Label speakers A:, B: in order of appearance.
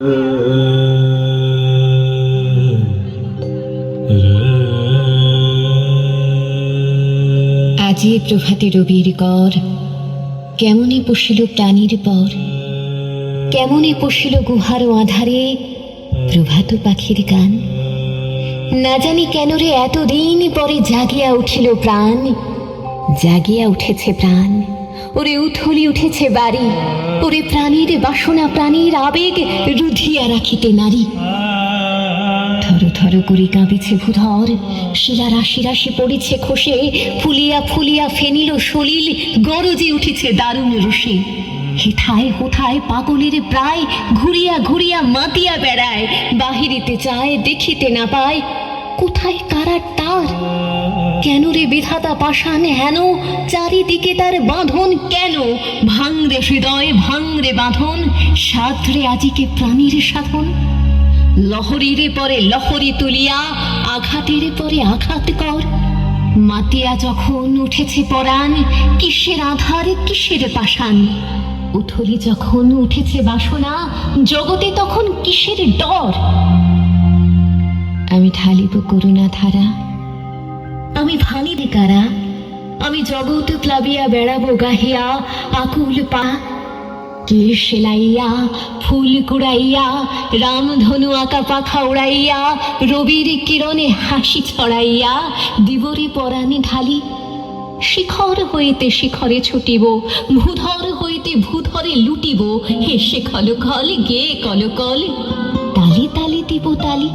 A: আজি প্রভাতে রবির কর, কেমনে পশিল প্রাণীর পর, কেমনে পশিল গুহার আধারে প্রভাত পাখির গান। না জানি কেন রে এতদিন পরে জাগিয়া উঠিল প্রাণ, জাগিয়া উঠেছে প্রাণ। ওরে উথলি উঠেছে বাড়ি, ওরে প্রাণীর বাসনা প্রাণীর আবেগ রুধিয়া রাখিতে নারী। থর থর করে কাঁপিছে ভূধর, শিলা রাশি রাশি পড়েছে খসে, ফুলিয়া ফুলিয়া ফেনিল সলিল গরজে উঠেছে দারুণ রসে। হেথায় হোথায় পাগলের প্রায় ঘুরিয়া ঘুরিয়া মাতিয়া বেড়ায়, বাহিরিতে চায় দেখিতে না পায় কোথায় কারার তার। কেন রে বিধাতা পাষাণ হেন, চারিদিকে তার বাঁধন কেন? ভাঙরে হৃদয় ভাঙরে বাঁধন, সাধরে আজিকে প্রাণীর সাধন। লহরীরে পরে লহরী তুলিয়া, আঘাতের পরে আঘাত কর। মাতিয়া যখন উঠেছে পরাণ, কিসের আধার কিসের পাষাণ। উথলি যখন উঠেছে বাসনা, জগতে তখন কিসের ডর। আমি ঢালিব করুণা ধারা, আমি ভাঙিব কারা, আমি জগৎ প্লাবিয়া বেড়াবো গাহিয়া আকুল পা। কে সেলাইয়া ফুল কুড়াইয়া, রামধনু আঁকা পাখা উড়াইয়া, রবির কিরণে হাসি ছড়াইয়া দিবরে পরাণে ঢালি। শিখর হইতে শিখরে ছুটিব, ভূধর হইতে ভূধরে লুটিব, হেসে খলখল গে কলকল, তালে তালে দিব তালি।